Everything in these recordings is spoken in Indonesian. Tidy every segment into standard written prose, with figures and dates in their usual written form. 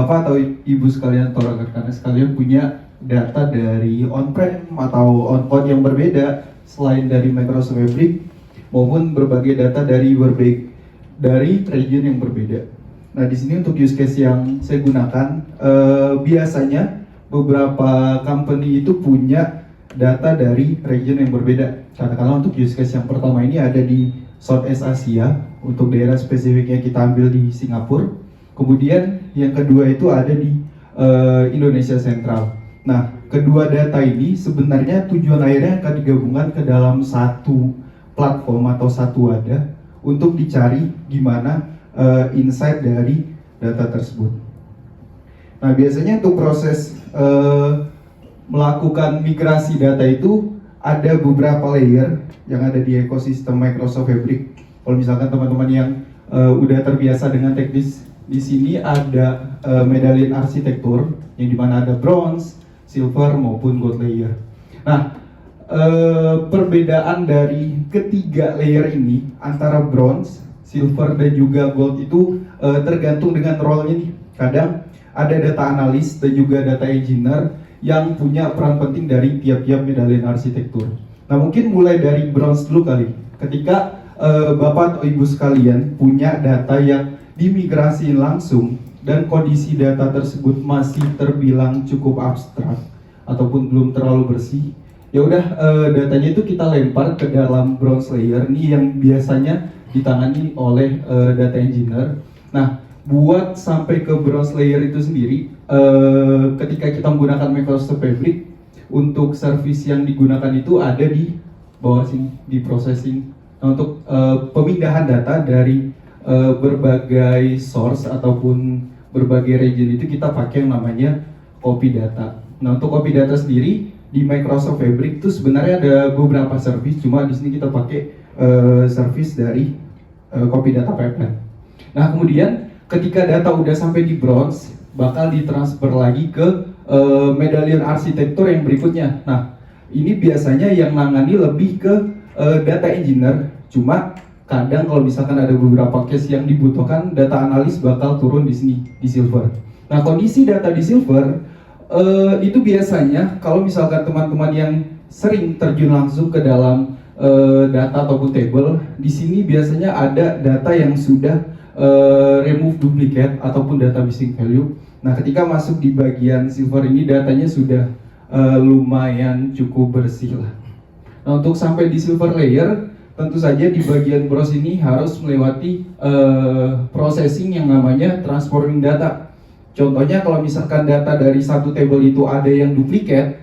Bapak atau Ibu sekalian atau rekan-rekan sekalian punya data dari on-prem atau on-cloud yang berbeda selain dari Microsoft Fabric maupun berbagai data dari region yang berbeda. Nah, di sini untuk use case yang saya gunakan, biasanya beberapa company itu punya data dari region yang berbeda. Katakanlah untuk use case yang pertama ini ada di Southeast Asia, untuk daerah spesifiknya kita ambil di Singapura. Kemudian yang kedua itu ada di Indonesia Sentral. Nah, kedua data ini sebenarnya tujuan akhirnya akan digabungkan ke dalam satu platform atau satu wadah untuk dicari gimana insight dari data tersebut. Nah, biasanya untuk proses melakukan migrasi data itu ada beberapa layer yang ada di ekosistem Microsoft Fabric. Kalau misalkan teman-teman yang udah terbiasa dengan teknis, di sini ada medallion arsitektur yang dimana ada bronze, silver maupun gold layer. Nah, perbedaan dari ketiga layer ini antara bronze, silver dan juga gold itu tergantung dengan role-nya nih. Kadang ada data analis dan juga data engineer yang punya peran penting dari tiap-tiap medallion arsitektur. Nah, mungkin mulai dari bronze dulu kali. Ketika Bapak atau Ibu sekalian punya data yang dimigrasiin langsung dan kondisi data tersebut masih terbilang cukup abstrak ataupun belum terlalu bersih, ya udah datanya itu kita lempar ke dalam bronze layer nih yang biasanya ditangani oleh data engineer. Nah, buat sampai ke bronze layer itu sendiri, ketika kita menggunakan Microsoft Fabric, untuk service yang digunakan itu ada di bawah sini, di processing. Nah, untuk pemindahan data dari berbagai source ataupun berbagai region itu kita pakai yang namanya copy data. Nah, untuk copy data sendiri di Microsoft Fabric itu sebenarnya ada beberapa service, cuma di sini kita pakai service dari copy data pipeline. Nah, kemudian ketika data udah sampai di bronze, bakal ditransfer lagi ke medallion arsitektur yang berikutnya. Nah, ini biasanya yang nangani lebih ke data engineer, cuma kadang kalau misalkan ada beberapa case yang dibutuhkan data analis bakal turun di sini di silver. Nah, kondisi data di silver itu biasanya kalau misalkan teman-teman yang sering terjun langsung ke dalam data ataupun table, di sini biasanya ada data yang sudah remove duplicate ataupun data missing value. Nah, ketika masuk di bagian silver ini datanya sudah lumayan cukup bersih lah. Nah, untuk sampai di silver layer, tentu saja di bagian bronze ini harus melewati processing yang namanya transforming data. Contohnya kalau misalkan data dari satu table itu ada yang duplicate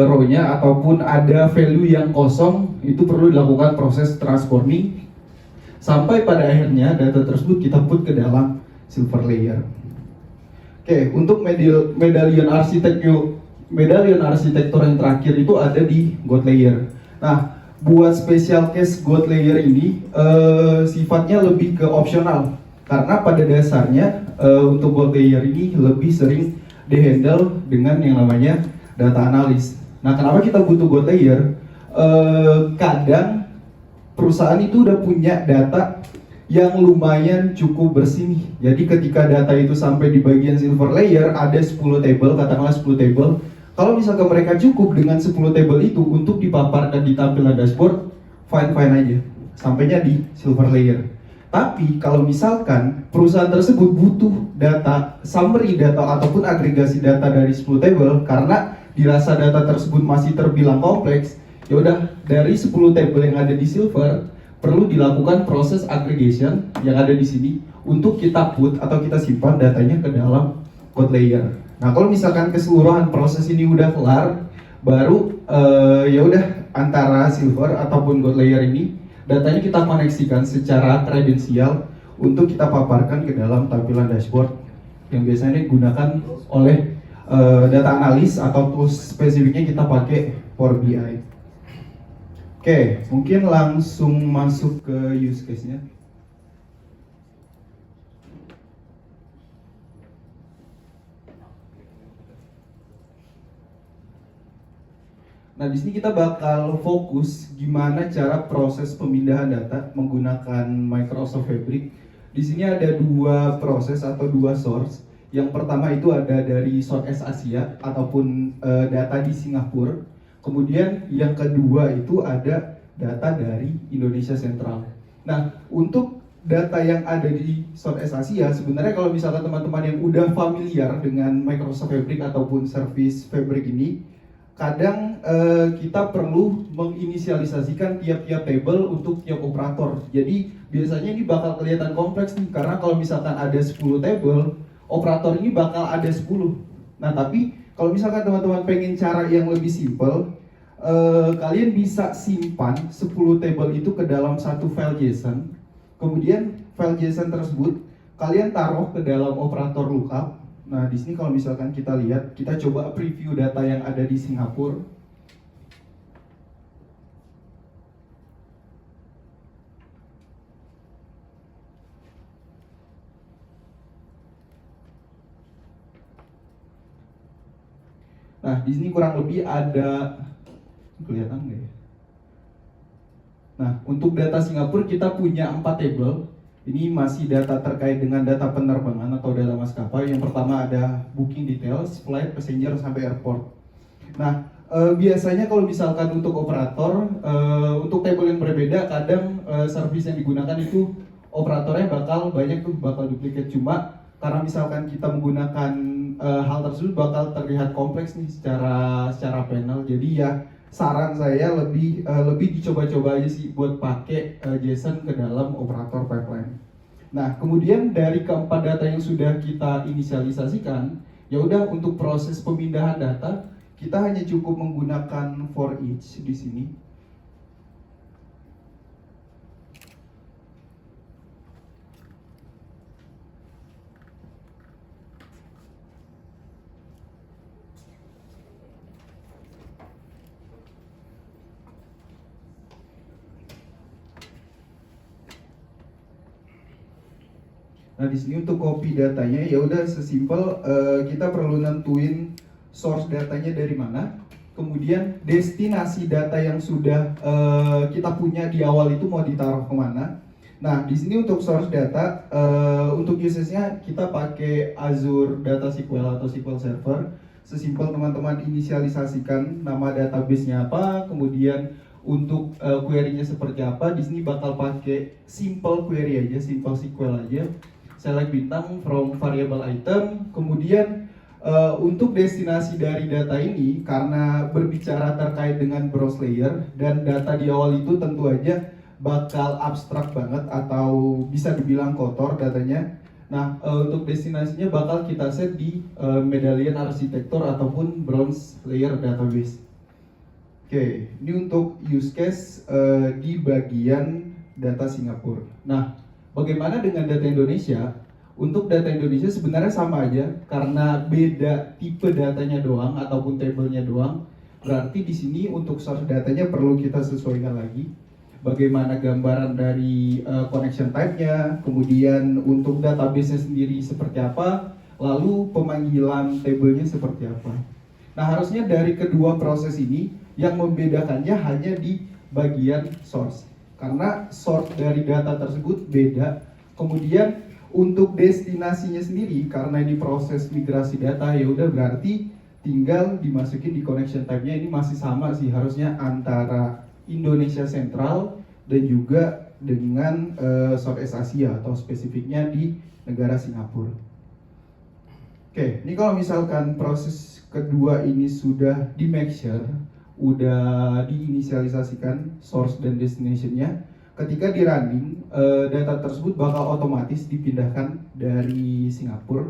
row-nya ataupun ada value yang kosong, itu perlu dilakukan proses transforming sampai pada akhirnya data tersebut kita put ke dalam silver layer. Oke, untuk medallion arsitektur yang terakhir itu ada di gold layer. Nah, buat special case gold layer ini sifatnya lebih ke opsional karena pada dasarnya untuk gold layer ini lebih sering dihandle dengan yang namanya data analis. Nah, kenapa kita butuh gold layer? Kadang perusahaan itu udah punya data yang lumayan cukup bersih nih. Jadi ketika data itu sampai di bagian silver layer, ada 10 table, katakanlah 10 table. Kalau misalkan mereka cukup dengan 10 table itu untuk dipaparkan di tampilan dashboard, fine-fine aja, sampainya di silver layer. Tapi kalau misalkan perusahaan tersebut butuh data, summary data ataupun agregasi data dari 10 table karena dirasa data tersebut masih terbilang kompleks, ya udah dari 10 table yang ada di silver perlu dilakukan proses aggregation yang ada di sini untuk kita put atau kita simpan datanya ke dalam gold layer. Nah, kalau misalkan keseluruhan proses ini udah kelar, baru ya udah antara silver ataupun gold layer ini datanya kita koneksikan secara kredensial untuk kita paparkan ke dalam tampilan dashboard yang biasanya digunakan oleh data analis atau tools spesifiknya kita pakai Power BI. Oke, mungkin langsung masuk ke use case-nya. Nah, di sini kita bakal fokus gimana cara proses pemindahan data menggunakan Microsoft Fabric. Di sini ada dua proses atau dua source Yang pertama itu ada dari Southeast Asia ataupun data di Singapura. Kemudian yang kedua itu ada data dari Indonesia Sentral. Nah, untuk data yang ada di Southeast Asia, sebenarnya kalau misalkan teman-teman yang udah familiar dengan Microsoft Fabric ataupun service Fabric ini, kadang kita perlu menginisialisasikan tiap-tiap table untuk tiap operator. Jadi biasanya ini bakal kelihatan kompleks nih, karena kalau misalkan ada 10 table, operator ini bakal ada 10. Nah, tapi kalau misalkan teman-teman pengen cara yang lebih simple, kalian bisa simpan 10 table itu ke dalam satu file JSON. Kemudian file JSON tersebut kalian taruh ke dalam operator lookup. Nah, di sini kalau misalkan kita lihat, kita coba preview data yang ada di Singapura. Nah, di sini kurang lebih ada, kelihatan nggak ya? Nah, untuk data Singapura kita punya 4 table. Ini masih data terkait dengan data penerbangan atau data maskapai. Yang pertama ada booking details, flight, passenger, sampai airport. Nah, biasanya kalau misalkan untuk operator, untuk table yang berbeda, kadang service yang digunakan itu operatornya bakal banyak tuh, bakal duplikat. Cuma karena misalkan kita menggunakan hal tersebut bakal terlihat kompleks nih secara panel. Jadi ya saran saya lebih dicoba-coba aja sih buat pakai JSON ke dalam operator pipeline. Nah, kemudian dari keempat data yang sudah kita inisialisasikan, ya udah untuk proses pemindahan data kita hanya cukup menggunakan for each di sini. Nah, di sini untuk copy datanya ya udah sesimpel kita perlu nentuin source datanya dari mana, kemudian destinasi data yang sudah kita punya di awal itu mau ditaruh kemana. Nah, di sini untuk source data untuk usage-nya kita pakai Azure Data SQL atau SQL Server. Sesimpel teman-teman inisialisasikan nama database-nya apa, kemudian untuk query-nya seperti apa. Di sini bakal pakai simple query aja, simple SQL aja. Select bintang from variable item. Kemudian untuk destinasi dari data ini, karena berbicara terkait dengan browse layer dan data di awal itu tentu aja bakal abstrak banget atau bisa dibilang kotor datanya. Nah, untuk destinasinya bakal kita set di medallion architecture ataupun bronze layer database. Oke, ini untuk use case di bagian data Singapura. Nah, bagaimana dengan data Indonesia? Untuk data Indonesia sebenarnya sama aja, karena beda tipe datanya doang ataupun tabelnya doang. Berarti di sini untuk source datanya perlu kita sesuaikan lagi. Bagaimana gambaran dari connection type-nya, kemudian untuk database-nya sendiri seperti apa, lalu pemanggilan tabelnya seperti apa. Nah, harusnya dari kedua proses ini yang membedakannya hanya di bagian source. Karena source dari data tersebut beda. Kemudian untuk destinasinya sendiri, karena ini proses migrasi data, ya udah berarti tinggal dimasukin di connection type-nya. Ini masih sama sih harusnya antara Indonesia Sentral dan juga dengan Southeast Asia atau spesifiknya di negara Singapura. Oke, ini kalau misalkan proses kedua ini sudah di make sure, udah diinisialisasikan source dan destination-nya, ketika di running data tersebut bakal otomatis dipindahkan dari Singapura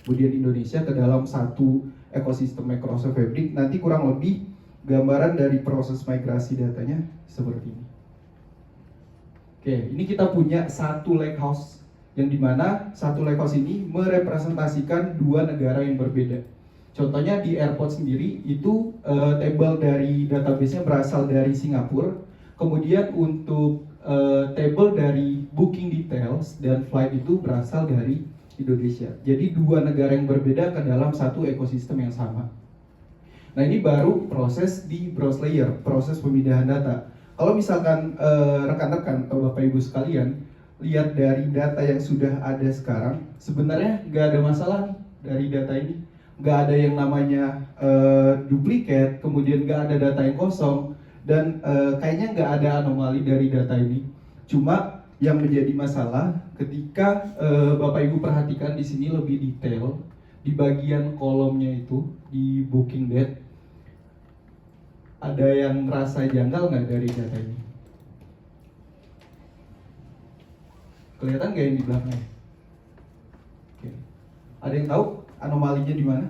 kemudian Indonesia ke dalam satu ekosistem Microsoft Fabric. Nanti kurang lebih gambaran dari proses migrasi datanya seperti ini. Oke, ini kita punya satu lakehouse yang dimana satu lakehouse ini merepresentasikan dua negara yang berbeda. Contohnya di airport sendiri itu table dari database-nya berasal dari Singapura. Kemudian untuk table dari booking details dan flight itu berasal dari Indonesia. Jadi dua negara yang berbeda ke dalam satu ekosistem yang sama. Nah, ini baru proses di browse layer, proses pemindahan data. Kalau misalkan rekan-rekan atau Bapak Ibu sekalian lihat dari data yang sudah ada sekarang, sebenarnya nggak ada masalah nih dari data ini. Nggak ada yang namanya duplikat, kemudian nggak ada data yang kosong, dan kayaknya nggak ada anomali dari data ini. Cuma yang menjadi masalah ketika Bapak Ibu perhatikan di sini lebih detail di bagian kolomnya itu di booking date, ada yang merasa janggal nggak dari data ini? Kelihatan nggak yang di belakangnya? Oke. Ada yang tahu anomalinya di mana?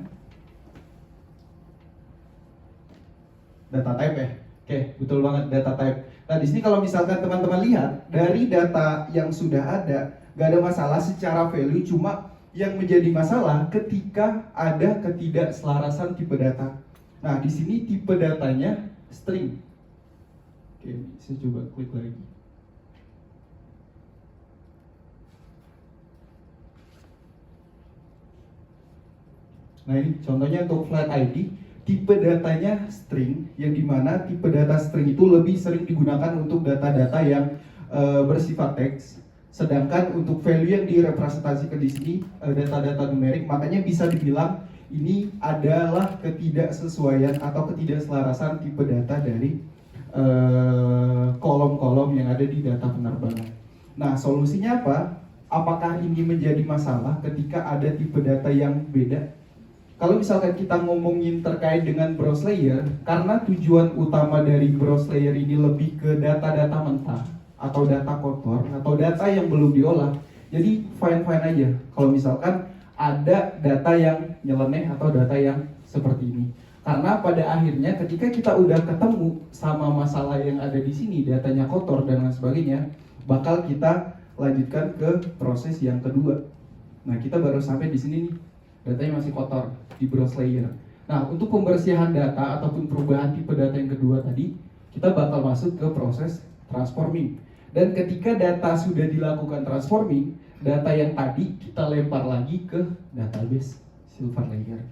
Data type ya? Oke, betul banget, data type. Nah, di sini kalau misalkan teman-teman lihat dari data yang sudah ada, nggak ada masalah secara value, cuma yang menjadi masalah ketika ada ketidakselarasan tipe data. Nah, di sini tipe datanya string. Oke, saya coba klik lagi. Nah, ini contohnya untuk flat ID, tipe datanya string, yang dimana tipe data string itu lebih sering digunakan untuk data-data yang bersifat teks, sedangkan untuk value yang direpresentasikan di sini data-data numerik, makanya bisa dibilang ini adalah ketidaksesuaian atau ketidakselarasan tipe data dari kolom-kolom yang ada di data penerbangan. Nah, solusinya apa? Apakah ini menjadi masalah ketika ada tipe data yang beda? Kalau misalkan kita ngomongin terkait dengan browse layer, karena tujuan utama dari browse layer ini lebih ke data-data mentah atau data kotor atau data yang belum diolah, jadi fine-fine aja kalau misalkan ada data yang nyeleneh atau data yang seperti ini. Karena pada akhirnya ketika kita udah ketemu sama masalah yang ada di sini, datanya kotor dan lain sebagainya, bakal kita lanjutkan ke proses yang kedua. Nah, kita baru sampai di sini nih, datanya masih kotor di browse layer. Nah, untuk pembersihan data ataupun perubahan tipe data yang kedua tadi, kita bakal masuk ke proses transforming. Dan ketika data sudah dilakukan transforming, data yang tadi kita lempar lagi ke database Silver Layer.